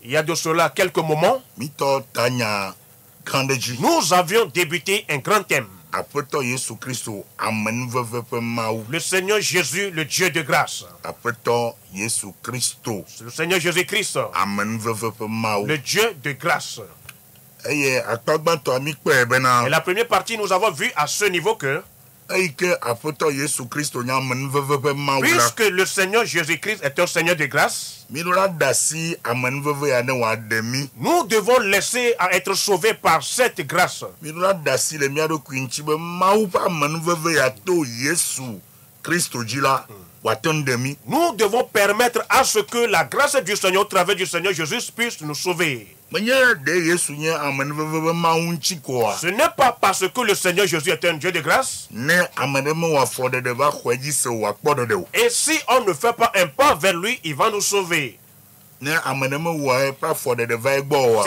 Il y a de cela quelques moments, nous avions débuté un grand thème. Le Seigneur Jésus, le Dieu de grâce. Le Seigneur Jésus-Christ, le Dieu de grâce. Et la première partie, nous avons vu à ce niveau que puisque le Seigneur Jésus-Christ est un Seigneur de grâce, nous devons laisser à être sauvés par cette grâce. Nous devons permettre à ce que la grâce du Seigneur, au travers du Seigneur Jésus, puisse nous sauver. Ce n'est pas parce que le Seigneur Jésus est un Dieu de grâce. Et si on ne fait pas un pas vers lui, il va nous sauver. Si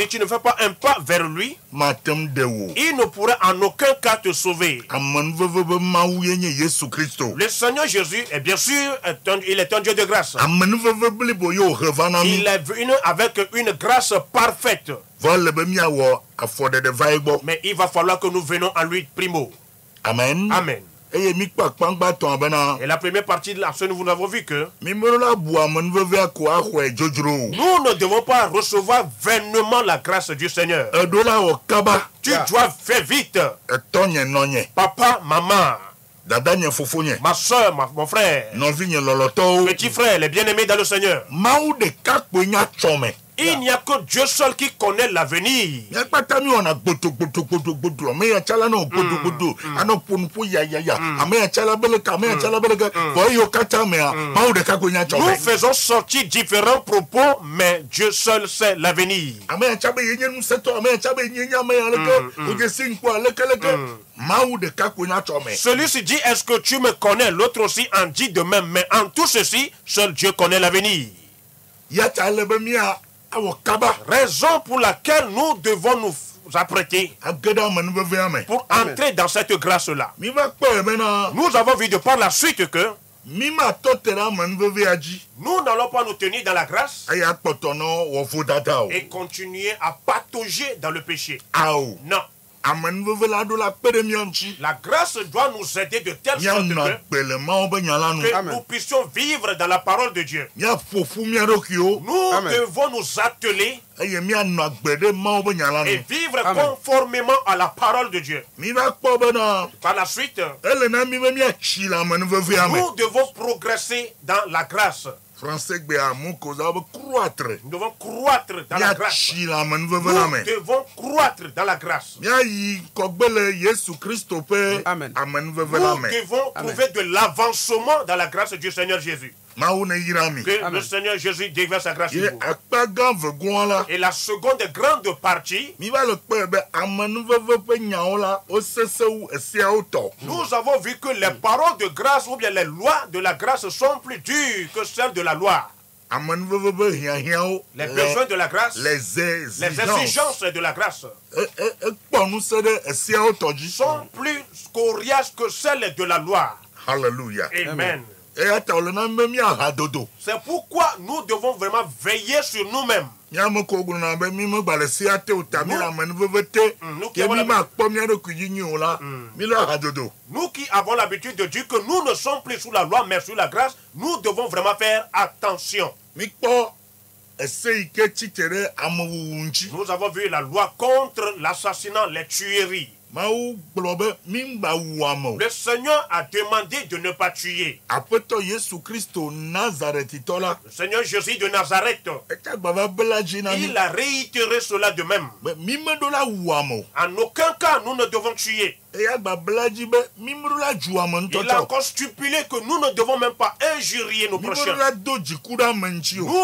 tu ne fais pas un pas vers lui, il ne pourra en aucun cas te sauver. Le Seigneur Jésus est bien sûr, il est un Dieu de grâce. Il est venu avec une grâce parfaite. Mais il va falloir que nous venions à lui primo. Amen. Amen. Et la première partie de la scène, nous avons vu que nous ne devons pas recevoir vainement la grâce du Seigneur. Tu dois faire vite. Papa, maman, ma soeur, mon frère, petit frère, les bien-aimés dans le Seigneur. Il n'y a que Dieu seul qui connaît l'avenir. Nous faisons sortir différents propos, mais Dieu seul sait l'avenir. Celui-ci dit, est-ce que tu me connais? L'autre aussi en dit de même, mais en tout ceci, seul Dieu connaît l'avenir. Raison pour laquelle nous devons nous apprêter pour entrer dans cette grâce-là. Nous avons vu de par la suite que nous n'allons pas nous tenir dans la grâce et continuer à patauger dans le péché. Non. La grâce doit nous aider de telle sorte que nous puissions vivre dans la parole de Dieu. Nous devons nous atteler et vivre conformément à la parole de Dieu. Par la suite, nous devons progresser dans la grâce. Nous devons croître dans la grâce. Nous devons croître dans la grâce. Amen. Nous devons trouver de l'avancement dans la grâce du Seigneur Jésus. Que le Seigneur Jésus déverse sa grâce sur vous. Et la seconde grande partie, nous avons vu que les paroles de grâce ou bien les lois de la grâce sont plus dures que celles de la loi. Les besoins de la grâce, les exigences de la grâce sont plus coriaces que celles de la loi. Hallelujah. Amen. C'est pourquoi nous devons vraiment veiller sur nous-mêmes. Nous qui avons l'habitude de dire que nous ne sommes plus sous la loi mais sous la grâce, nous devons vraiment faire attention. Nous avons vu la loi contre l'assassinat, les tueries. Le Seigneur a demandé de ne pas tuer. Le Seigneur Jésus de Nazareth, il a réitéré cela de même. En aucun cas, nous ne devons tuer. Il a encore stipulé que nous ne devons même pas injurier nos prochains. Nous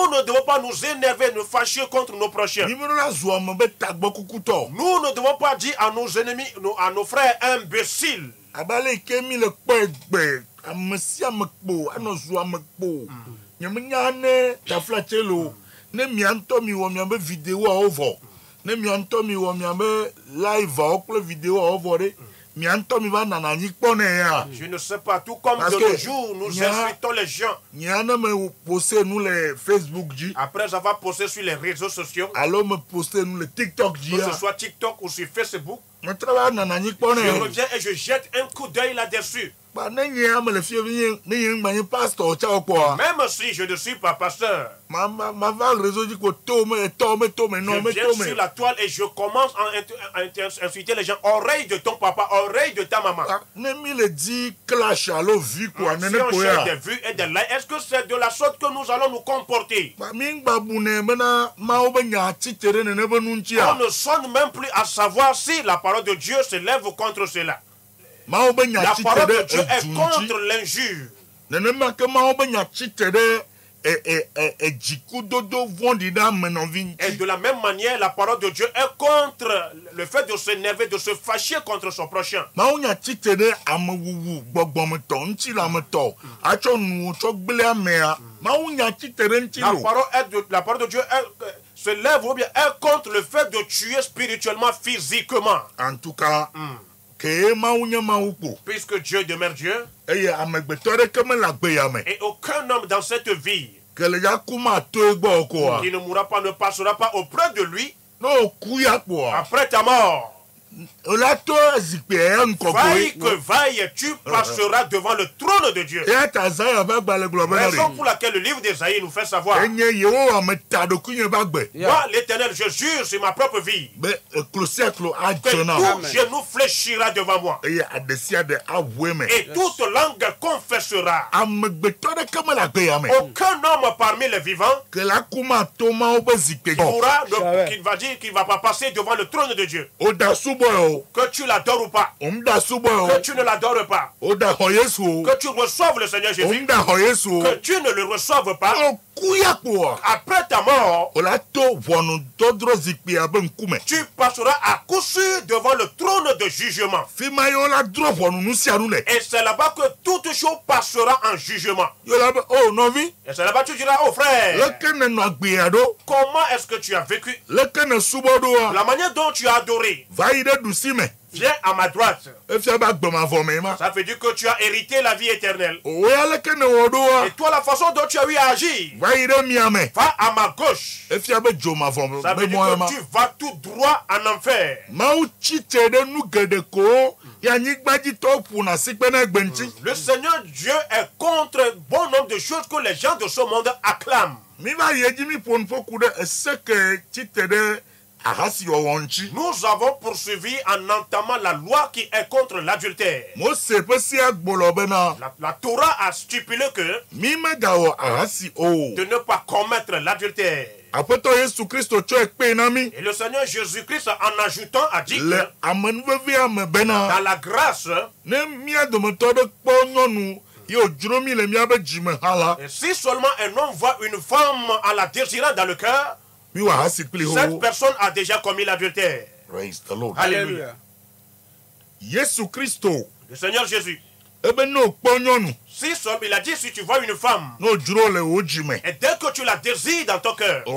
ne devons pas nous énerver, nous fâcher contre nos prochains. Nous ne devons pas dire à nos ennemis, à nos frères imbéciles. Je ne sais pas, tout comme de nos jours, nous invitons les gens. Après avoir posté sur les réseaux sociaux, que ce soit TikTok ou sur Facebook, je reviens et je jette un coup d'œil là-dessus. Même si je ne suis pas pasteur, je viens sur la toile et je commence à insulter les gens. Oreille de ton papa, oreille de ta maman. Si on cherche des vues et des likes, est-ce que c'est de la sorte que nous allons nous comporter? On ne sonne même plus à savoir si la parole de Dieu se lève contre cela. La parole de Dieu est contre l'injure. Et de la même manière, la parole de Dieu est contre le fait de s'énerver, de se fâcher contre son prochain. La parole de Dieu se lève ou bien est contre le fait de tuer spirituellement, physiquement. En tout cas, puisque Dieu demeure Dieu, et aucun homme dans cette vie qui ne mourra pas, ne passera pas auprès de lui après ta mort. Vaille que vaille, tu passeras devant le trône de Dieu. Raison pour laquelle le livre d'Ésaïe nous fait savoir: moi, l'Éternel, je jure sur ma propre vie que tout genou fléchira devant moi et toute langue confessera. Aucun homme parmi les vivants qui ne va pas passer devant le trône de Dieu. Que tu l'adores ou pas, que tu ne l'adores pas, que tu reçoives le Seigneur Jésus, que tu ne le reçoives pas, après ta mort, tu passeras à coup sûr devant le trône de jugement. Et c'est là-bas que toute chose passera en jugement. Et c'est là-bas que tu diras: oh frère, comment est-ce que tu as vécu? La manière dont tu as adoré. Viens à ma droite. Ça veut dire que tu as hérité la vie éternelle. Et toi, la façon dont tu as eu à agir, va à ma gauche. Ça veut dire que tu vas tout droit en enfer. Le Seigneur Dieu est contre bon nombre de choses que les gens de ce monde acclament. Nous avons poursuivi en entamant la loi qui est contre l'adultère. La Torah a stipulé que de ne pas commettre l'adultère. Et le Seigneur Jésus-Christ, en ajoutant, a dit que dans la grâce, et si seulement un homme voit une femme en la désirant dans le cœur, cette personne a déjà commis l'adultère. Alléluia. Le Seigneur Jésus, si seulement il a dit, si tu vois une femme et dès que tu la désires dans ton cœur, tu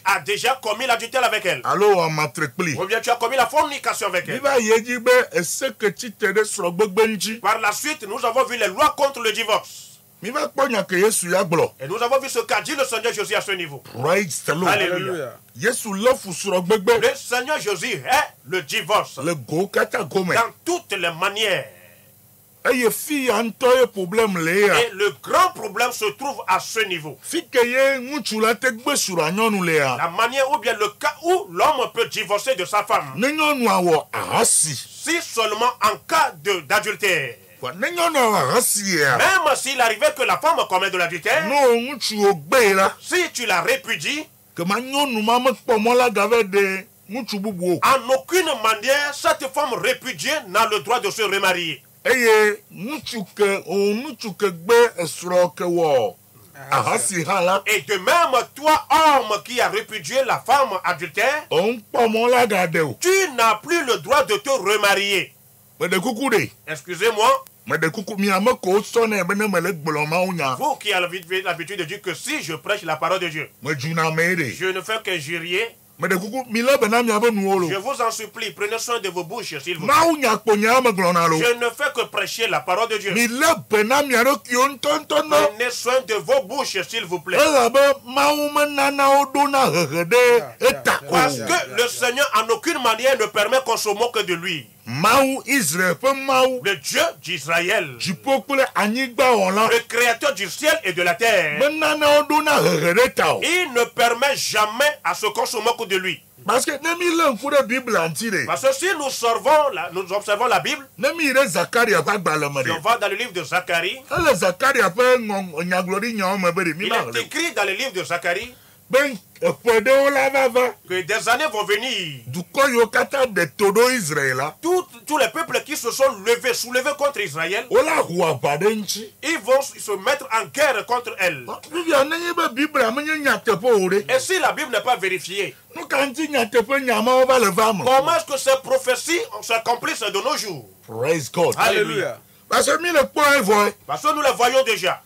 as déjà commis l'adultère avec elle. Ou bien tu as commis la fornication avec elle. Par la suite, nous avons vu les lois contre le divorce. Et nous avons vu ce qu'a dit le Seigneur Jésus à ce niveau. Alléluia. Le Seigneur Jésus est le divorce dans toutes les manières. Et le grand problème se trouve à ce niveau. La manière ou bien le cas où l'homme peut divorcer de sa femme. Si seulement en cas d'adultère. Même s'il arrivait que la femme commet de l'adultère, si tu la répudies, en aucune manière cette femme répudiée n'a le droit de se remarier. Et de même, toi, homme qui a répudié la femme adultère, tu n'as plus le droit de te remarier. Excusez-moi. Vous qui avez l'habitude de dire que si je prêche la parole de Dieu, je ne fais que jurer Je vous en supplie, prenez soin de vos bouches, s'il vous plaît. Je ne fais que prêcher la parole de Dieu. Prenez soin de vos bouches, s'il vous plaît. Parce que le Seigneur, en aucune manière, ne permet qu'on se moque de lui. Le Dieu d'Israël, le créateur du ciel et de la terre, il ne permet jamais à ce qu'on se moque de lui. Parce que si nous observons la Bible, si on va dans le livre de Zacharie, il est écrit dans le livre de Zacharie que des années vont venir. Tous les peuples qui se sont soulevés contre Israël, ils vont se mettre en guerre contre elle. Et si la Bible n'est pas vérifiée, comment est-ce que ces prophéties s'accomplissent de nos jours? Praise God. Alléluia. Parce que nous les voyons déjà.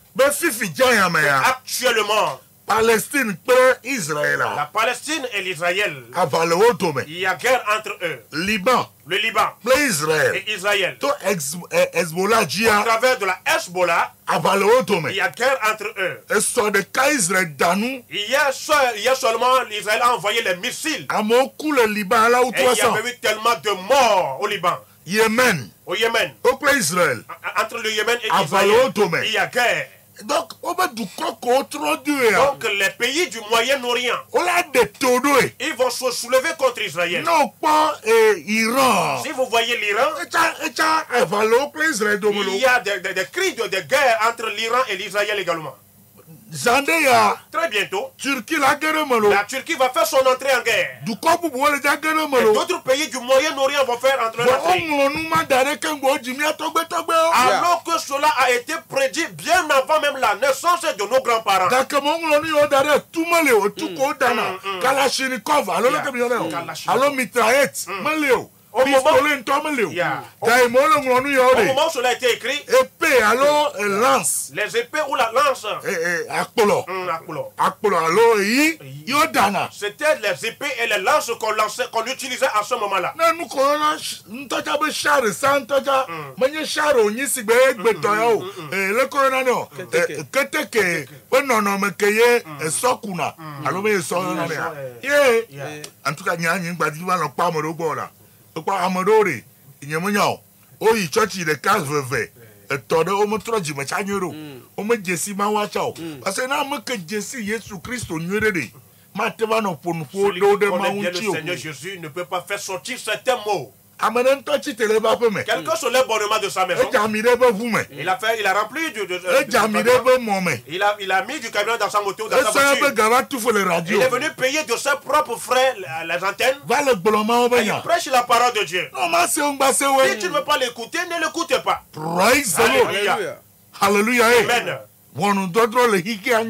Actuellement, Palestine, Israël. La Palestine et l'Israël. Il y a guerre entre eux. Liban. Le Liban. Israël. Et Israël. Hezbollah. Au travers de la Hezbollah. Il y a guerre entre eux. Il y a seulement l'Israël a envoyé les missiles. Et il y avait eu tellement de morts au Liban. Yémen. Au Yémen. Israël. Entre le Yémen et Israël. Il y a guerre. Donc les pays du Moyen-Orient, ils vont se soulever contre Israël. Non pas Iran. Si vous voyez l'Iran, il y a des cris de guerre entre l'Iran et l'Israël également. Très bientôt, la Turquie va faire son entrée en guerre. Et d'autres pays du Moyen-Orient vont faire entrer en guerre. Alors que cela a été prédit bien avant même la naissance de nos grands-parents. Au moment où cela a été écrit, les épées ou la lance, c'était les épées et les lances qu'on utilisait à ce moment-là. En tout cas, Amadori, Oyi church de Casveve, a todo omotra Jimachanyoro, Ome Jesse Mawachao. I say now make a Jesse Yesu Christo Nurede. Matevano Punfo, de le Seigneur Jésus ne peut pas faire sortir certains mots. Quelqu'un se lève bonnement de sa maison. Il a rempli il a mis du camion dans sa moto, dans sa voiture. Il est venu payer de ses propres frais les antennes. Il prêche la parole de Dieu. Si tu ne veux pas l'écouter, ne l'écoute pas. Praise the Lord. Hallelujah. Amen.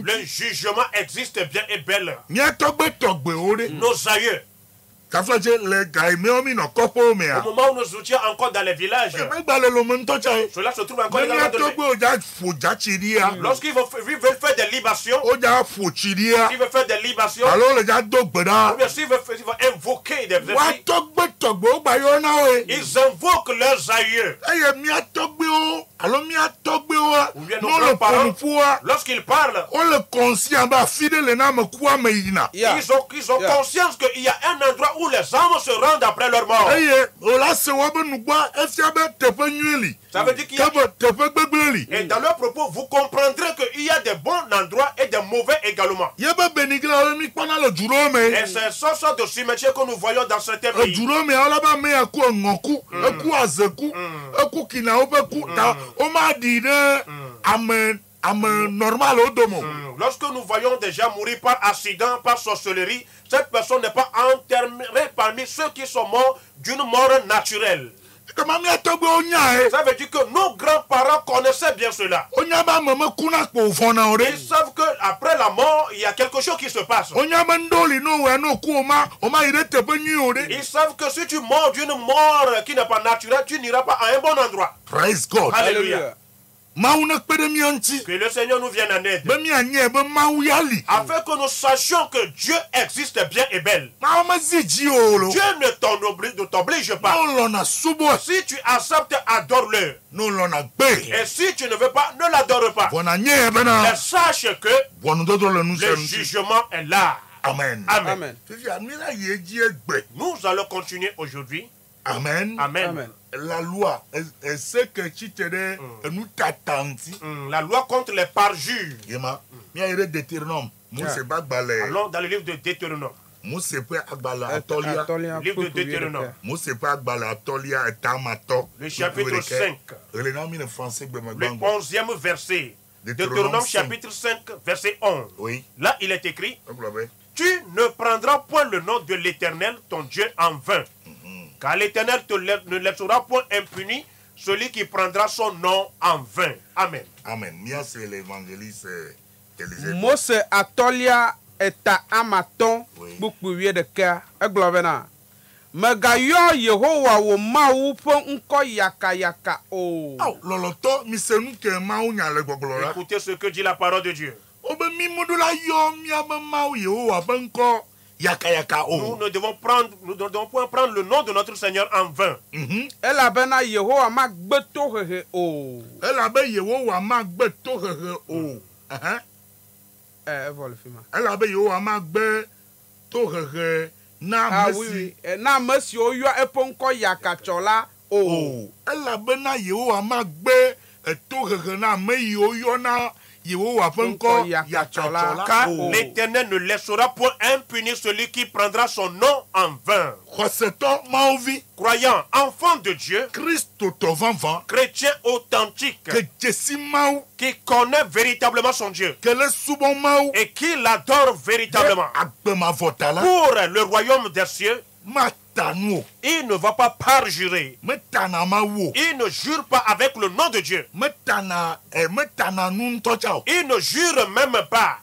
Le jugement existe bien et belle. Nos aïeux, au moment où nous étions encore dans les villages, cela se trouve encore également de lorsqu'ils veulent faire des libations, s'ils veulent faire des libations, ou bien s'ils veulent invoquer des esprits, ils invoquent leurs aïeux. Ou bien nos grands-parents, lorsqu'ils parlent, ils ont conscience qu'il y a un endroit où les âmes se rendent après leur mort. Ça veut dire qu'il y a... Et dans leurs propos, vous comprendrez qu'il y a des bons endroits et des mauvais également. Et c'est ce genre de cimetière que nous voyons dans certains pays. Lorsque nous voyons des gens mourir par accident, par sorcellerie, cette personne n'est pas enterrée parmi ceux qui sont morts d'une mort naturelle. Ça veut dire que nos grands-parents connaissaient bien cela. Ils savent qu'après la mort, il y a quelque chose qui se passe. Ils savent que si tu meurs d'une mort qui n'est pas naturelle, tu n'iras pas à un bon endroit. Praise God. Alléluia. Que le Seigneur nous vienne en aide. Afin que nous sachions que Dieu existe bien et belle. Dieu ne t'oblige pas. Si tu acceptes, adore-le. Et si tu ne veux pas, ne l'adore pas. Mais sache que le jugement est là. Amen. Amen. Nous allons continuer aujourd'hui. Amen. Amen. La loi, c'est que tu te nous t'attends. La loi contre les parjures. Allons dans le livre de Deutéronome. Livre de Deutéronome. Le chapitre 5. Le 11e verset. Deutéronome chapitre 5, verset 11. Oui. Là, il est écrit: tu ne prendras point le nom de l'Éternel, ton Dieu, en vain. Car l'Éternel ne laissera point impuni celui qui prendra son nom en vain. Amen. Amen. Mia, c'est l'évangéliste Élisée. Mose atolia eta amaton bukbuwie de ka eglobena. Megayo Yehowa wo mawu po nko yaka yaka o. Loloto mi se nu ke mawu nya le gbogbolo. Écoutez ce que dit la parole de Dieu. Obe mi modula yo mi aba mawu Yehowa banko. Nous ne devons point prendre le nom de notre Seigneur en vain. Elle a ben Yehowa ma gbeto hehe o. Elle a ben Yehowa ma gbeto hehe o. Voilà fima. Elle a ben Yehowa ma gbeto hehe na mesi. Na mesi o yo eponko yakachola o. Elle a ben Yehowa ma gbeto hehe na meyi o yo na car l'Éternel ne laissera point impuni celui qui prendra son nom en vain. Croyant, enfant de Dieu, chrétien authentique, qui connaît véritablement son Dieu et qui l'adore véritablement pour le royaume des cieux, il ne va pas parjurer. Il ne jure pas avec le nom de Dieu. Il ne jure même pas.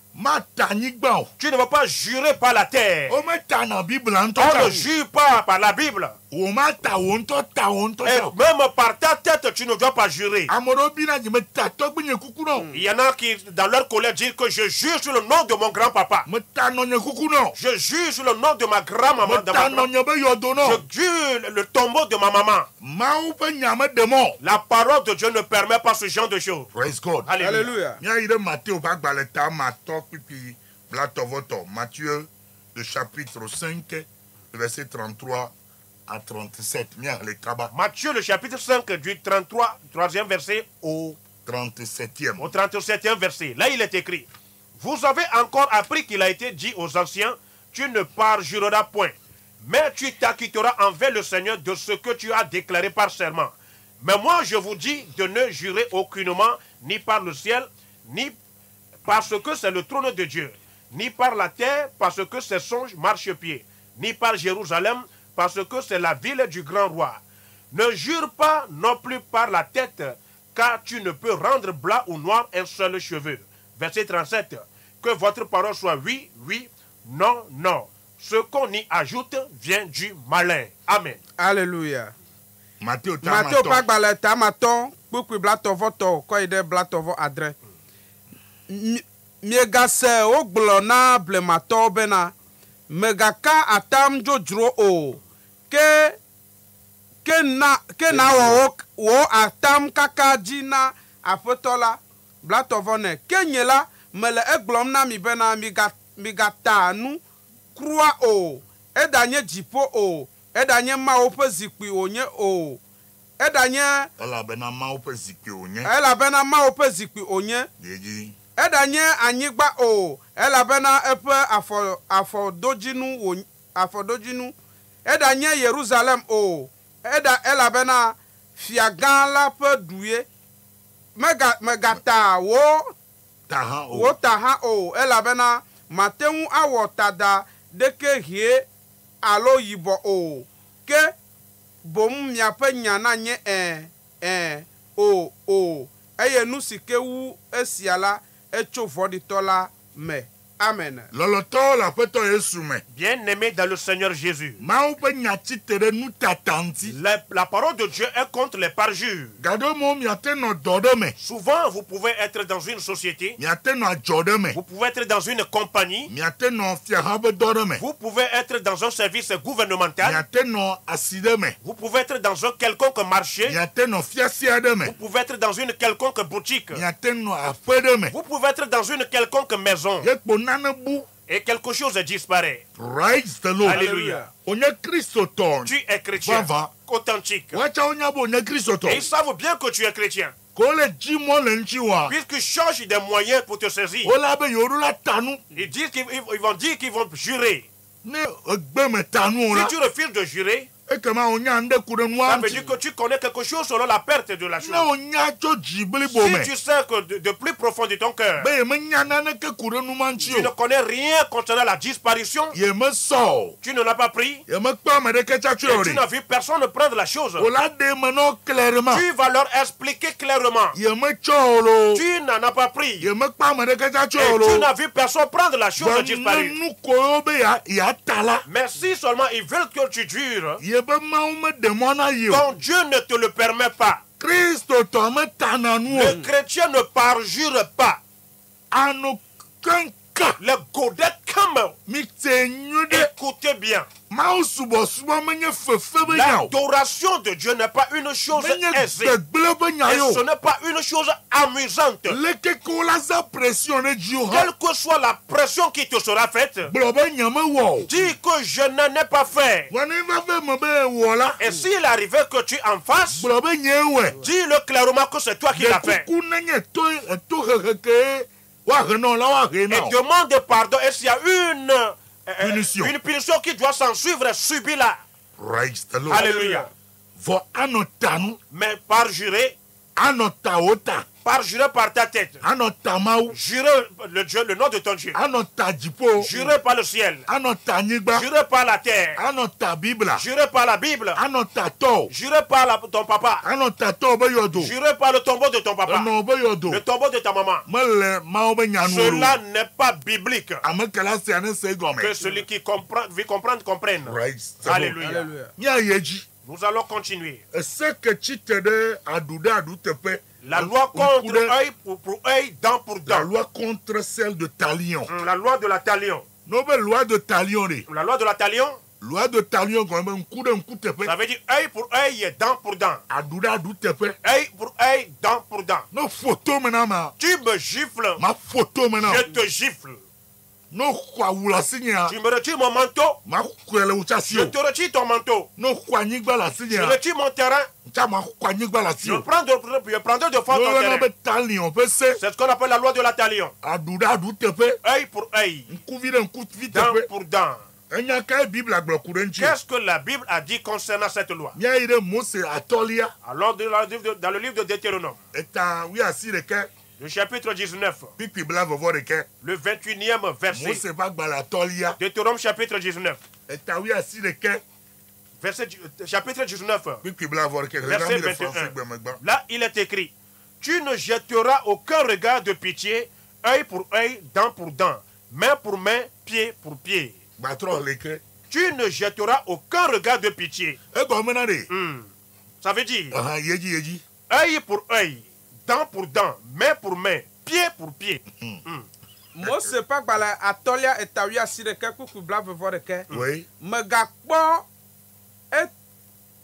Tu ne vas pas jurer par la terre. On ne jure pas par la Bible. Et même par ta tête, tu ne dois pas jurer. Il y en a qui, dans leur colère, disent que je jure sur le nom de mon grand-papa. Je jure sur le nom de ma grand-maman. Je jure le tombeau de ma maman. La parole de Dieu ne permet pas ce genre de choses. Praise God. Alléluia. Matthieu, le chapitre 5, verset 33 à 37. Matthieu, le chapitre 5, du 33e verset au 37e. Au 37e verset. Là, il est écrit: vous avez encore appris qu'il a été dit aux anciens: tu ne parjureras point, mais tu t'acquitteras envers le Seigneur de ce que tu as déclaré par serment. Mais moi, je vous dis de ne jurer aucunement, ni par le ciel, ni parce que c'est le trône de Dieu, ni par la terre, parce que c'est son marchepied, ni par Jérusalem, parce que c'est la ville du grand roi. Ne jure pas non plus par la tête, car tu ne peux rendre blanc ou noir un seul cheveu. Verset 37. Que votre parole soit oui, oui, non, non. Ce qu'on y ajoute vient du malin. Amen. Alléluia. Matthieu pas baleta maton, beaucoup blatovoto, quoi il est blatovo adre. Miegase o glona blemato bena, megaka atam jojro o, ke na wo atam kakajina afotola blatovone, ke nyela mele eglom na mi bena migata nu krua o, edanye jipo o, edanye ma ope zikwi onye o, edanye ela bena ma ope zikwi onye edanye anyigba o, ela bena epe afodojinu edanye Yerusalem o, ela bena fiagan la pe duye megata wo taha o, ela bena matenwu awotada deke hie alo yibo o, ke bom miape nyana nye o eye nusike wu esiala echo voditola me. Amen. Loloto la peto yesume. Bien-aimé dans le Seigneur Jésus. Ma upe nyati tere nu tatanti. La parole de Dieu est contre les parjures. Gado mo miate no dodome. Souvent, vous pouvez être dans une société. Miate no ajodome. Vous pouvez être dans une compagnie. Miate no fiahabe dodome. Vous pouvez être dans un service gouvernemental. Miate no asideme. Vous pouvez être dans un quelconque marché. Miate no fiasiademe. Vous pouvez être dans une quelconque boutique. Miate no afedeme. Vous pouvez être dans une quelconque maison. Yekpo nanebu. Et quelque chose disparaît. Praise the Lord. Alléluia. Onye Christo ton. Tu es chrétien. Vava. Authentique. Wacha onyabo onye Christo ton. Et ils savent bien que tu es chrétien. Kole jimo lenchiwa. Puisqu'ils cherchent des moyens pour te saisir. Olabe yorula tanu. Ils disent qu'ils vont dire qu'ils vont jurer. Ne egbeme tanu la. Si tu refuses de jurer, Ekema onya ande kure ça nwanti. veut dire que tu connais quelque chose selon la perte de la chose. Na onya cho jibli bome. Si tu sais que de plus profond de ton cœur, Be me nyana ne ke kure numanchi. tu ne connais rien concernant la disparition, Ye me so. tu ne l'as pas pris, Ye me kpa me de ke cha et tu chori. n'as vu personne prendre la chose. Ola de me no clairement. Tu vas leur expliquer clairement. Ye me cholo. Tu n'en as pas pris. Ye me kpa me de ke cha Et tu cholo. n'as vu personne prendre la chose disparue. Nu ko be ya tala. Mais si seulement ils veulent que tu jures, Ye be ma me demona yo. ton Dieu ne te le permet pas. Christo to me tananu. Le chrétien ne parjure pas. Ano kanka. Le godet comme. Mi tenyude. Écoutez bien. Ma subo subo me nye fefe be nyao. L'adoration de Dieu n'est pas une chose Me nye aisée. gbegbele be Et nyayo. ce n'est pas une chose amusante. Leke ko la za pression ne Dieu ha. Quelle que soit la pression qui te sera faite, Blobe nyame wo. dis que je n'en ai pas fait. Wani va fe me be wo la. Et s'il arrivait que tu en fasses, Blobe nyewe. dis-le clairement que c'est toi qui l'as fait. Ku na nye to heke. Wa renon la wa Et renon. demande pardon. Et s'il y a Punition. une punition qui doit s'en suivre, subis-la. Praise the Lord. Alléluia. Vo anotanu. Mais par jurer, Anota ota. par jurer par ta tête, Anota mau. jurer le nom de ton Dieu, Anota jipo. jurer par le ciel, Anota nyigba. jurer par la terre, Anota bibla. jurer par la Bible, Anota to. jurer par ton papa, Anota to be yodo. jurer par le tombeau de ton papa, Ono be yodo. le tombeau de ta maman. Mele mau be nyanuru. Cela n'est pas biblique. Amekala se ane se gome. Que celui qui veut comprendre comprenne. Praise the Lord. Alléluia. Alléluia. Mia yeji. Nous allons continuer. Ce que tu te de aduda adu tepe. La loi contre œil pour œil, dent pour La dent. loi contre celle de Talion. La loi de la talion. Nobe loi de Talion ni. La loi de la talion, Loi de Talion quand même un coup tepe. ça veut dire œil pour œil et dent pour dent. Aduda adu tepe. Œil pour œil, dent pour dent. No photo maintenant ma. Tu me gifles, Ma photo maintenant. je te gifle. No kwa wula sinya. Tu me retires mon manteau, Ma kwele je uchasio. te retire ton manteau. No kwa nyigba la Je sinya. retire mon terrain, Cha ma kwa nyigba la je sio. prendrai de fois ton No terrain. be Talion pese. C'est ce qu'on appelle la loi de la talion. Aduda adu tepe. Œil pour œil, Un coup vite dent tepe. pour dent. Enya ka Bible agbokurenchi. Qu'est-ce que la Bible a dit concernant cette loi? Mia ire Mose atolia. Alors, dans le livre de Deutéronome, Eta wi asire ke. le chapitre 19, Pipi bla vovo de ke. le 21e verset. Mose va gbala atolia. Deutéronome chapitre 19, Eta wi asire ke. chapitre 19, Pipi bla vovo de ke. verset Regarde le français 21. gbemegba. Là, il est écrit, tu ne jetteras aucun regard de pitié, œil pour œil, dent pour dent, main pour main, pied pour pied. Batro leke. Tu ne jetteras aucun regard de pitié. E gomena de. Ça veut dire, Aha yeji. œil pour œil, dent pour dent, main pour main, pied pour pied. Mose pa gbala atolia etawia sireke kuku bla vevoreke. Oui.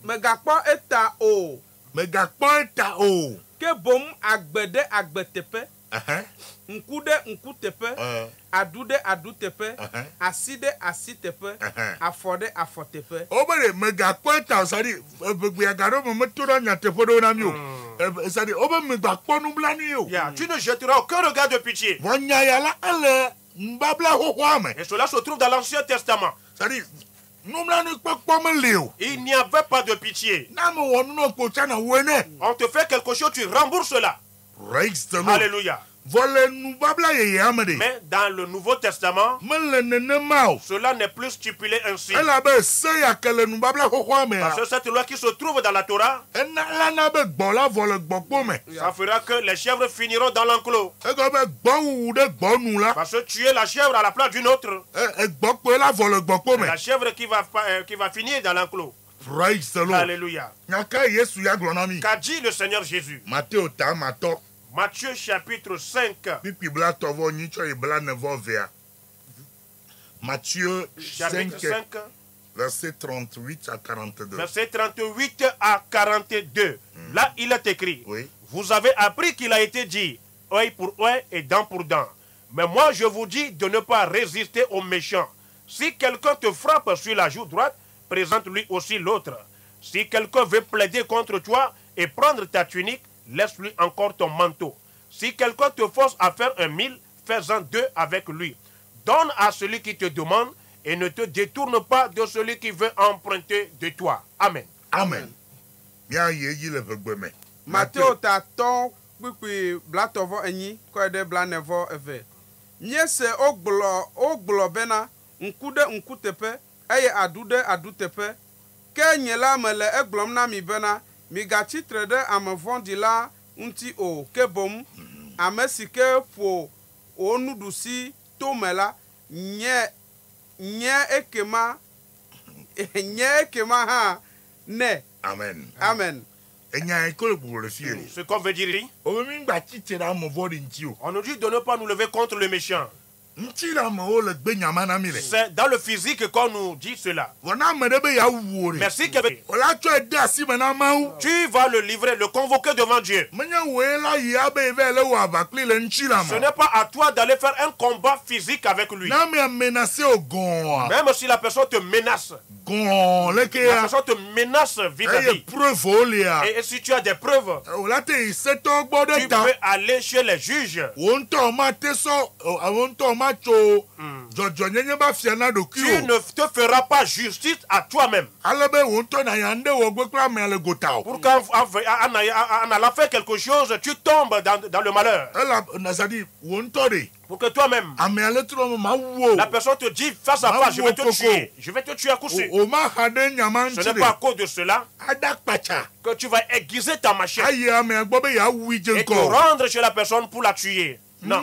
Megakpɔ eta o. Me gakpo eta o. Ke bom agbe de agbe teƒe. Aha. Nku de nku teƒe. Adu de adu teƒe. Asi de asi teƒe. Afɔ de afɔ teƒe. Obere me gakpo eta sadi begbe agaro me tora nya teƒe do na mi o. Sadi obe me gakpo nublani o. Yeah, tu ne jetteras aucun regard de pitié. Wonya ya la ele mbabla hoho me. Et cela se trouve dans l'Ancien Testament. Sadi nublani kpekpo me le o. Il n'y avait pas de pitié. Na me wonu no ko chana wene. On te fait quelque chose, tu rembourses cela. Praise the Lord. Alléluia. Mais dans le Nouveau Testament, cela n'est plus stipulé ainsi. Parce que cette loi qui se trouve dans la Torah, ça fera que les chèvres finiront dans l'enclos. Parce que tuer la chèvre à la place d'une autre, la chèvre qui va finir dans l'enclos. Alléluia. Qu'a dit le Seigneur Jésus? Matthieu chapitre 5. Matthieu chapitre 5. Verset 38 à 42. Verset 38 à 42. Là, il est écrit. Oui. Vous avez appris qu'il a été dit, œil pour œil et dent pour dent. Mais moi, je vous dis de ne pas résister aux méchants. Si quelqu'un te frappe sur la joue droite, présente-lui aussi l'autre. Si quelqu'un veut plaider contre toi et prendre ta tunique, laisse-lui encore ton manteau. Si quelqu'un te force à faire 1000, fais-en 2 avec lui. Donne à celui qui te demande et ne te détourne pas de celui qui veut emprunter de toi. Amen. Amen. Matthieu taton pipi blatovo enyi ko de blanevo eve. Nyese oglo bena nkude nkutepe eye adutepe ke nyela mele eglom na mi bena mi gachi trede amevon la unti o kebom amesike po onudusi tomela nye ekema ha ne. Amen. Ce qu'on veut dire, on nous dit de ne pas nous lever contre le méchant. C'est dans le physique qu'on nous dit cela. Mais si tu vas le livrer, le convoquer devant Dieu. Ce n'est pas à toi d'aller faire un combat physique avec lui. Même si la personne te menace. La personne te menace vis-à-vis. Et si tu as des preuves, tu peux aller chez les juges. Tu ne te feras pas justice à toi-même. Pour qu'en allant faire quelque chose, tu tombes dans le malheur. Pour que toi-même, la personne te dit face à face, je vais te tuer. Je vais te tuer à coup sûr. Ce n'est pas à cause de cela que tu vas aiguiser ta machette et te rendre chez la personne pour la tuer. Non.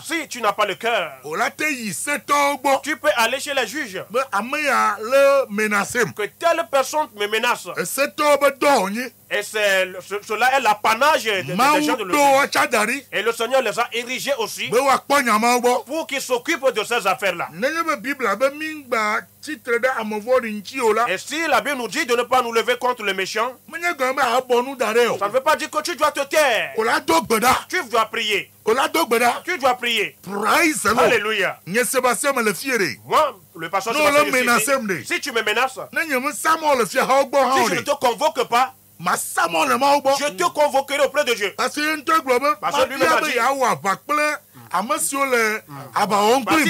Si tu n'as pas le cœur, tu peux aller chez les juges. Que telle personne me menace. Et cela est l'apanage des gens de l'Église. Et le Seigneur les a érigés aussi pour qu'ils s'occupent de ces affaires-là. Et si la Bible nous dit de ne pas nous lever contre le méchant, ça ne veut pas dire que tu dois te taire. Tu dois prier. Tu dois prier. Alléluia. Moi, le pasteur, si tu me menaces, si je ne te convoque pas, je te convoquerai auprès de Dieu. Parce que lui-même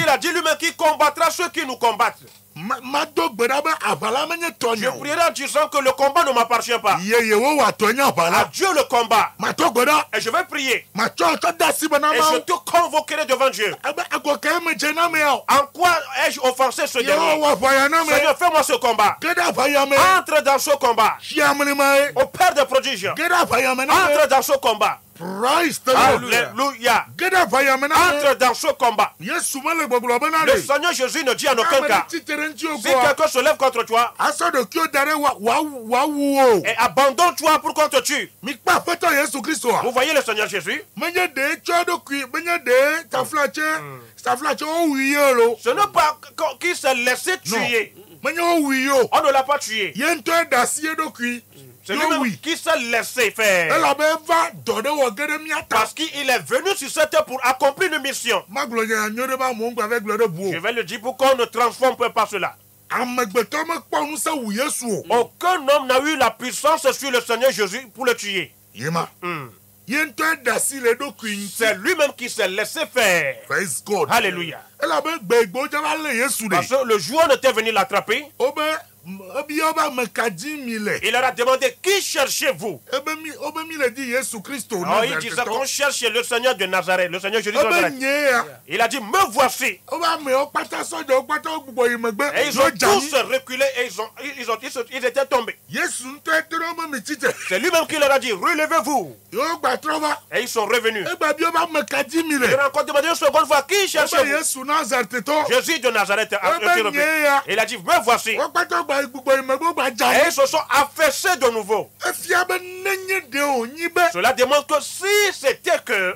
a dit lui-même qu'il combattra ceux qui nous combattent. Je prierai en disant que le combat ne m'appartient pas. À Dieu le combat. Et je vais prier. Et je te convoquerai devant Dieu. En quoi ai-je offensé ce dernier? Seigneur, fais-moi ce combat. Entre dans ce combat. Au Père des prodiges. Entre dans ce combat. Alléluia. Entre dans ce combat. Le Seigneur Jésus ne dit en aucun cas, si quelqu'un se lève contre toi, et abandonne-toi pour qu'on te tue. Vous voyez le Seigneur Jésus? Ce n'est pas qu'il s'est laissé tuer. On ne l'a pas tué. C'est lui-même qui s'est laissé faire. Parce qu'il est venu sur cette terre pour accomplir une mission. Je vais le dire pour qu'on ne transforme pas cela. Aucun homme n'a eu la puissance sur le Seigneur Jésus pour le tuer. C'est lui-même qui s'est laissé faire. Alléluia. Parce que le joueur n'était venu l'attraper. Il leur a demandé, qui cherchez-vous? Oh, il disait qu'on cherche le Seigneur de Nazareth, le Seigneur Jésus de Nazareth. Il a dit, me voici. Et ils ont tous reculé et ils étaient tombés. C'est lui-même qui leur a dit, relevez-vous. Et ils sont revenus. Il a encore demandé une seconde fois, qui cherchez-vous? Jésus de Nazareth a relevé. Il a dit, me voici. Et ils se sont affaissés de nouveau. Cela démontre que si c'était que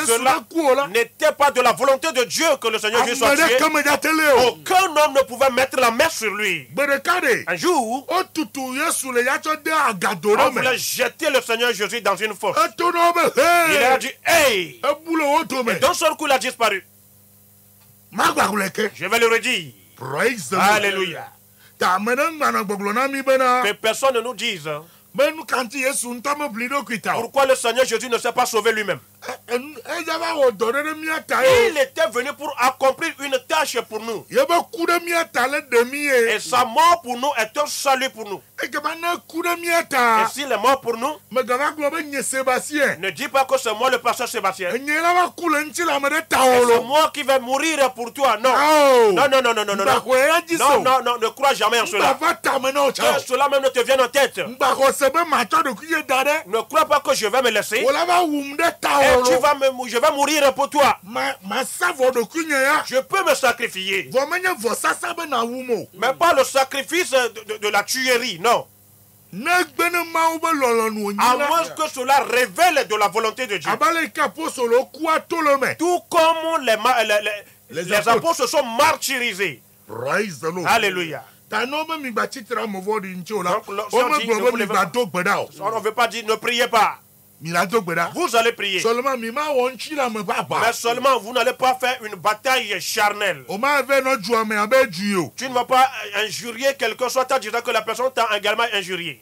cela n'était pas de la volonté de Dieu que le Seigneur Jésus soit tué, aucun homme ne pouvait mettre la main sur lui. Un jour, on voulait jeter le Seigneur Jésus dans une fosse. Il a dit, hey! Et d'un seul coup, il a disparu. Je vais le redire. Alléluia. Que personne ne nous dise pourquoi le Seigneur Jésus ne s'est pas sauvé lui-même. Il était venu pour accomplir une tâche pour nous. Et sa mort pour nous est un salut pour nous. Et s'il est mort pour nous, ne dis pas que c'est moi le pasteur Sébastien. Et c'est moi qui vais mourir pour toi. Non. Non, non, non, non, non, non. Non, non, non, ne crois jamais en cela. Que cela même ne te vienne en tête. Ne crois pas que je vais me laisser. Et je vais mourir pour toi. Je peux me sacrifier. Mais pas le sacrifice de la tuerie, non. À moins que cela révèle de la volonté de Dieu. Tout comme les apôtres se sont martyrisés. Alléluia. On ne veut pas dire ne priez pas. Vous allez prier. Mais seulement vous n'allez pas faire une bataille charnelle. Tu ne vas pas injurier quelqu'un, soit en disant que la personne t'a également injurié.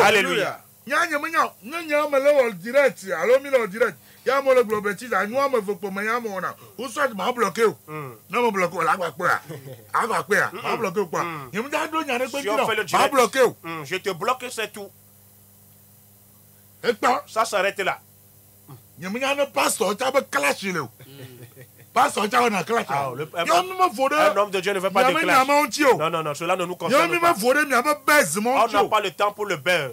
Alléluia. Je te bloque, c'est tout. Ça s'arrête là. Un homme de Dieu ne veut pas de clash. Non, non, non, cela ne nous concerne pas. On n'a pas le temps pour le beurre.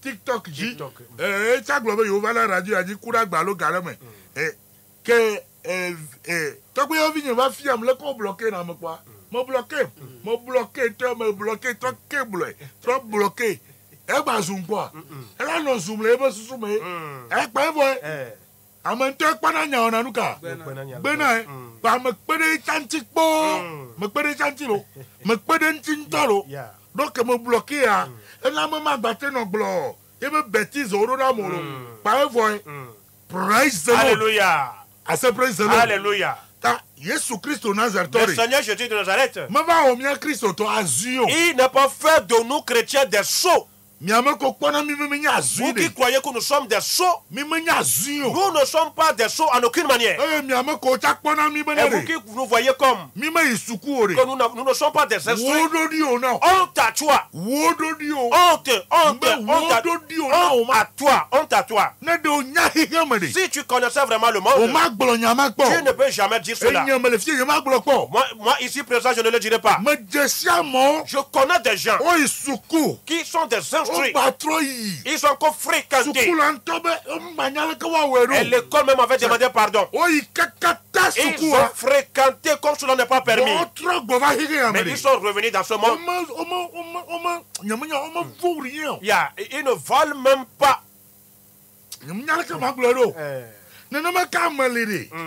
TikTok. Me bloqué, trop bloqué. Elle va zoom quoi? Elle a non zoom, elle va zoom. Elle pas voir. Amanteur pas na nya ona nuka. Bena, ba me pede chantik po, me pede chantilo, me pede ntintolo. Donc me bloqué a. Elle a me battre non blo. Et me bêtise au na molo. Pas voir. Praise the Lord. Alléluia. À ce praise the Lord. Alléluia. Le Seigneur Jésus de Nazareth, il n'a pas fait de nous chrétiens des sots. Vous qui croyez que nous sommes des sots, nous ne sommes pas des sots en aucune manière. Et vous qui nous voyez comme que nous ne sommes pas des instruits, honte à toi. Honte à toi. Honte à toi. Si tu connaissais vraiment le monde, tu ne peux jamais dire cela. Moi ici présent, je ne le dirai pas. Je connais des gens qui sont des instruits. Ils sont encore fréquentés. Et l'école même avait demandé pardon. Ils ont fréquenté comme cela n'est pas permis. Mais ils sont revenus dans ce monde. Ils ne valent même pas.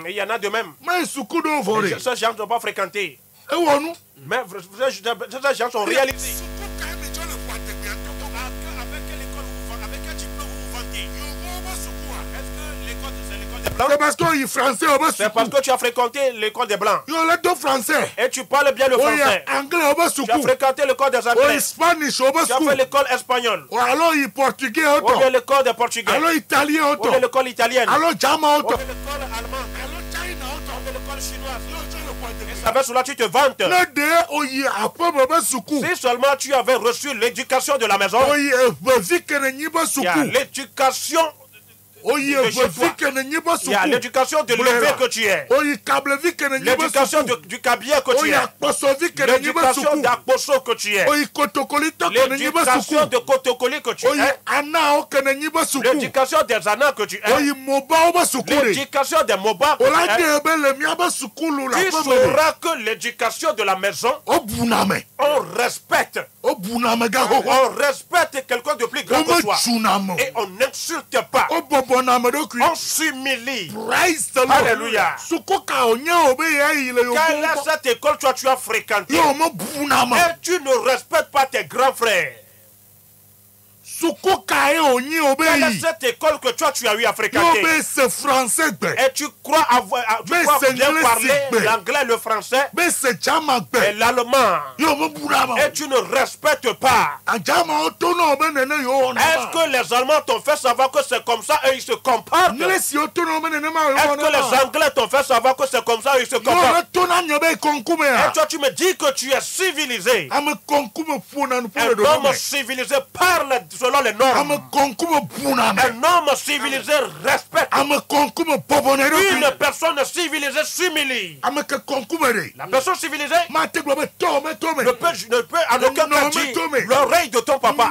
Il y en a de même. Ces gens ne sont pas fréquentés. Mais ces gens sont réalisés. C'est parce que tu as fréquenté l'école des Blancs. Et tu parles bien le français. Tu as fréquenté l'école des Anglais. Tu as fait l'école espagnole. Ou bien l'école des Portugais. Ou bien l'école italienne. Ou bien l'école allemande. l'école chinoise. Et c'est avec cela tu te vantes. Si seulement tu avais reçu l'éducation de la maison, il y a l'éducation. Il y a l'éducation de l'élevé que tu es. L'éducation du cabier que tu es. L'éducation d'Akposo que tu es. L'éducation de Kotokoli que tu es. L'éducation des Anas que tu es. L'éducation des Moba que tu es. Tu sauras que l'éducation de la maison, on respecte. On respecte quelqu'un de plus grand que toi. Et on n'insulte pas. On s'humilie. Alléluia. Quelle est cette école que tu as fréquentée? Et tu ne respectes pas tes grands frères. Quelle est cette école que tu as eu à fréquenter? Et tu crois bien parler l'anglais, le français et l'allemand. Et tu ne respectes pas. Est-ce que les Allemands t'ont fait savoir que c'est comme ça et ils se comportent? Est-ce que les Anglais t'ont fait savoir que c'est comme ça et ils se comportent? Et toi tu me dis que tu es civilisé. Un homme civilisé parle selon les normes. Un homme civilisé respecte. Une personne civilisée s'humilie. La personne civilisée ne peut à aucun cas dire l'oreille de ton papa.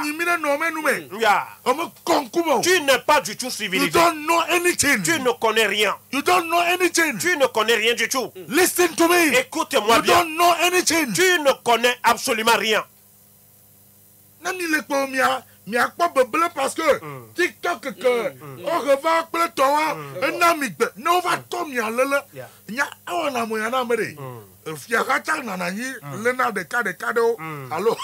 Tu n'es pas du tout civilisé. Tu ne connais rien. Tu ne connais rien du tout. Écoute-moi bien. Tu ne connais absolument rien. Parce que TikTok que on revend plein temps un ami no va tomber là nya ona mo yana mere fiaka nanani lena de cadeau alors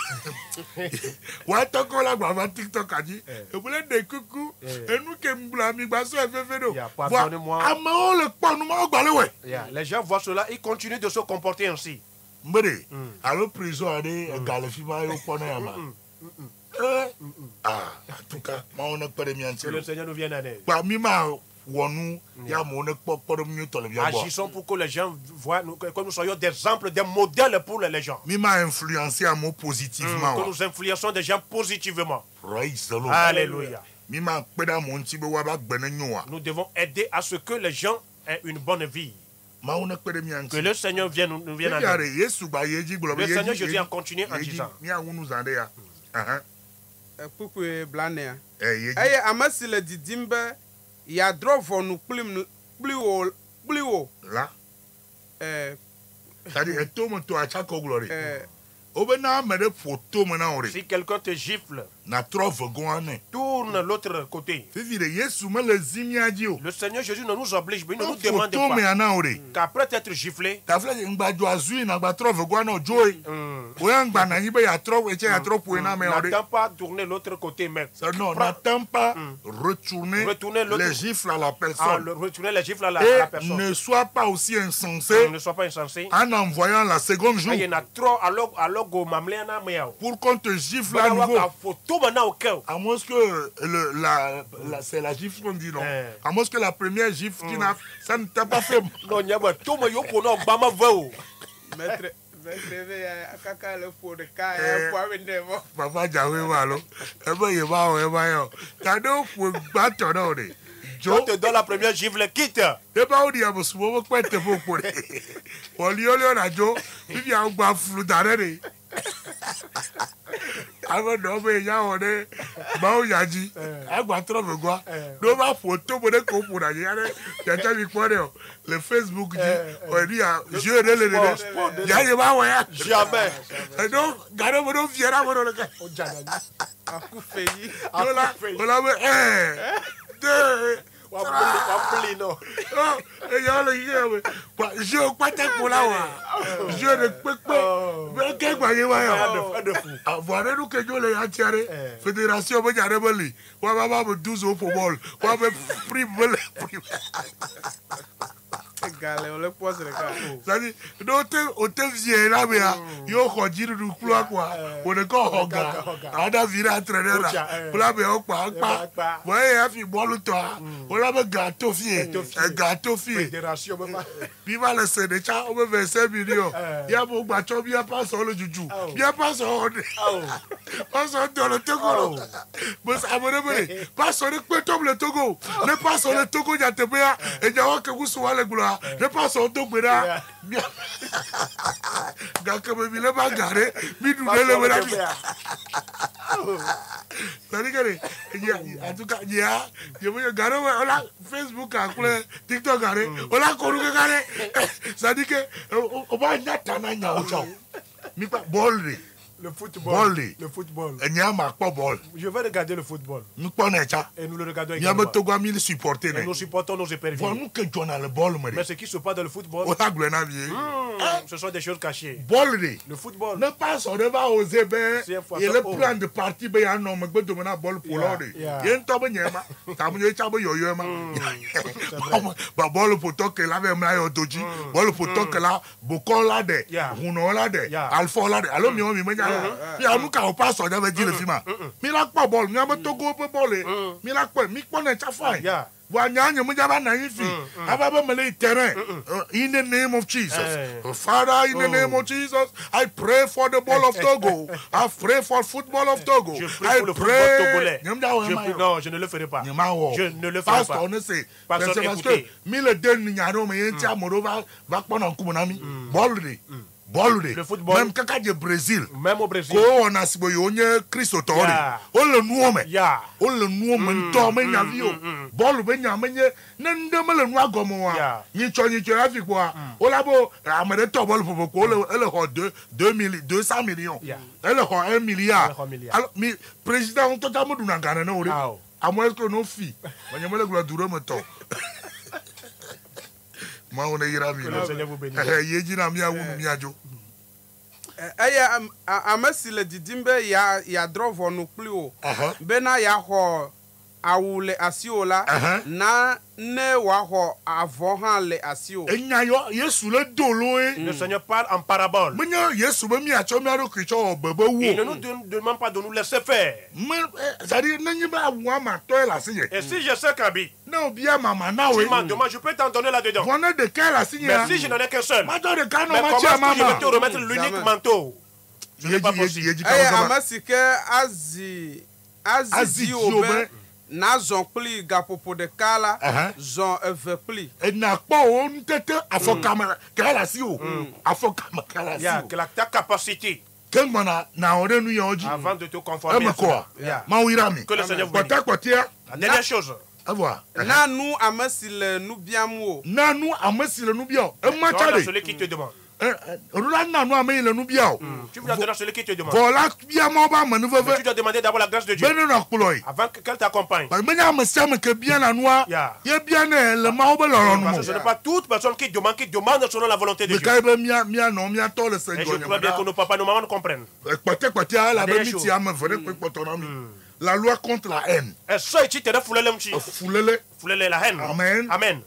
wa to ko la gba TikTok aji e bule de kuku enu ke mbula mi gba so efefedo amo le pon mo gba lewe les gens voient cela, ils continuent de se comporter ainsi. Mbere alors prison ade galefi ma yo pon ya ma en tout cas, que le Seigneur nous vienne en aide. Agissons pour que les gens voient, que nous soyons des exemples, des modèles pour les gens. Que nous influençons des gens positivement. Alléluia. Nous devons aider à ce que les gens aient une bonne vie. Que le Seigneur nous vienne en aide. Le Seigneur Jésus a continué en disant. Puku blane eye amasi le didimbe ya drovo nu pliwo la c'est-à-dire eto to acha ko glory obena mede photo mena ore. Si quelqu'un te gifle, tourne l'autre côté. Le Seigneur Jésus ne nous oblige, mais il ne nous demande pas qu'après t'être giflé, n'attends pas tourner l'autre côté, mais non, n'attends pas retourner les gifles à la personne. Retourner les gifles à la personne. Ne sois pas aussi insensé. En envoyant la seconde jour. Pour qu'on te gifle à nouveau. À moins que c'est la gifle qu'on dit non. À moins que la première gifle ça ne t'a pas fait. Non, quand te donne la première gifle, quitte. Le Facebook dit jamais. Donc, fédération Galé, on le pose le gars. C'est-à-dire, l'hôtel vient là, mais il y a un giro du couloir, quoi. On est encore au gars. On a viré entraîneur là. On a bien au pas. Vous voyez, il a fait boire le toit. On a un gâteau fier. Un gâteau fier. Puis il va laisser des chats, on va 25 millions. Il y a mon bâton, bien pas sur le juju. Bien pas sur le. Pas sur le Togo. Pas sur le Togo. Ne pas sur le Togo, il y a te bien. Et il y a que vous soyez le goulard. Ne pas sur le Togo. Bien. Gars, comme il est pas garé, mais nous le c'est-à-dire que, en tout cas, il y a Facebook, TikTok, on a connu c'est-à-dire que, on va y attendre, mais pas bol. Le football. Le football. Je vais regarder le football. Et nous le regardons également. Et nous supportons nos éperviers. Mais ce qui se passe dans le football, ce sont des choses cachées. Le football. Ne pas on va oser bien. Il y a le plan de parti, il y a un homme qui doit mener bol pour l'ordre. Il y a un tabu, il y a un bol pour toi que l'avait mis au doji. Bol pour toi que là, beaucoup là de. Rounon là de. Alpha là de. Alors, il y a un cas au passe, on avait dit le film. Mais il n'y a pas de bol. Il y a un togo pour bol. Mais il n'y a pas de bol. Mais il y a in the name of Jesus. Father, in the name of Jesus, I pray for the ball of Togo. I pray for football of Togo. I pray. Non, je ne le ferai pas. Je ne le ferai pas. Parce que, mille deux nignaro, mais il y a un va prendre un coup, mon ami. Le football. Même quand il y a Brésil. Même au Brésil. On a Christ au Tori. On le nomme. On le nomme. Torme navio. Bol ben yamenye. N'endeme le noir comme moi. Ni choni tu as vu quoi? On l'a beau. Amène ton bol pour beaucoup. Elle a 200 millions. Elle a 1 milliard. Alors, mais président, on t'a dit qu'on a gagné. À moins que nos filles. On a le gloire du remeton. Moi, on est irabi. Aya amasi le didimbe ya drovo no plio. Bena ya ho awule asio la na ne wa ho avohan le asio. Enya yo Yesu le dolo Le Seigneur parle en parabole. Menya Yesu be mi acho mi aro kricho bebe wo. Il ne nous demande pas de nous laisser faire. Ça dit nanyi ba wa ma to la signe. Et si je sais qu'Abi, non bien maman na we. Je peux t'en donner là-dedans. Voilà de quel la signe. Mais si je n'en ai qu'un seul. Mais comment est-ce que je vais te remettre l'unique manteau? Ce n'est pas possible. Amasike Azi obe na zon pli gapopo de kala zon eve pli. Et n'a pas on tete afokama kala si o. Afokama kala si o. Que ta capacité. Quel mana na ore nu yoji. Avant de te conformer à quoi? Maouirami. Que le Seigneur vous bénisse. La dernière chose. Na nous amasi le nous bien mo. Na nous amasi le nous bien. Celui qui te demande. Tu dois donner celui qui te demande. Voilà, tu dois demander d'abord la grâce de Dieu. Avant qu'elle t'accompagne. Ce n'est pas toute personne qui demande selon la volonté de Dieu. Et je crois bien que nos papas, nos mamans comprennent. La loi contre la haine. La haine. Amen. Amen.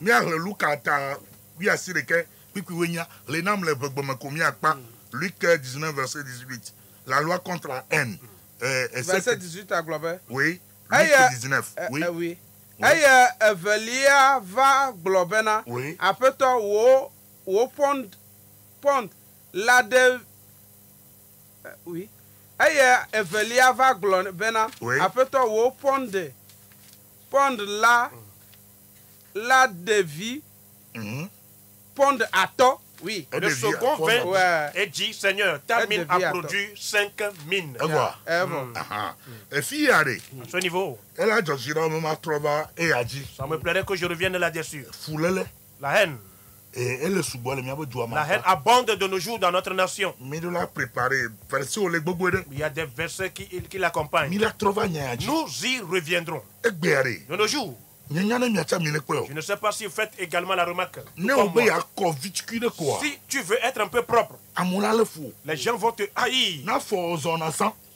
Luc 19, verset 18. La loi contre la haine. Verset 18 à Global. Oui. Luc 19. Oui. Oui. Evelia va Globena. Oui. Après toi, wo pond la de. Oui. Evelia va Globena. Oui. Après toi, wo pond la de vie. Pond à toi. Oui. Le second vient et dit, Seigneur, ta mine a produit 5 mines. Et fille, à ce niveau, elle a déjà et a dit, ça me plairait que je revienne là-dessus. La haine. Et elle est la haine abonde de nos jours dans notre nation. Mais nous l'a préparé. Il y a des versets qui l'accompagnent. Nous y reviendrons. De nos jours. Je ne sais pas si vous faites également la remarque. Si tu veux être un peu propre, les gens vont te haïr.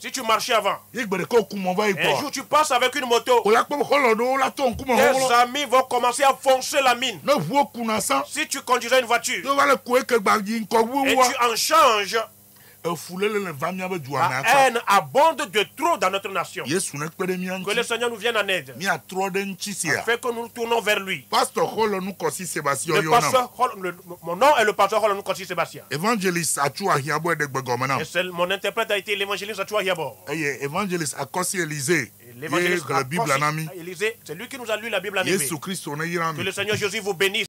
Si tu marchais avant, un jour tu passes avec une moto, tes amis vont commencer à foncer la mine. Si tu conduisais une voiture et tu en changes, la haine abonde de trop dans notre nation. Que le Seigneur nous vienne en aide, afin que nous nous tournons vers lui. Mon nom est le pasteur Holonou Kossi Sébastien. Évangéliste Et mon interprète a été l'évangéliste Achua Hiabo. Évangéliste Akosi Élisée. L'évangéliste Akosi Élisée, c'est lui qui nous a lu la Bible en hébreu. Que le Seigneur Jésus vous bénisse.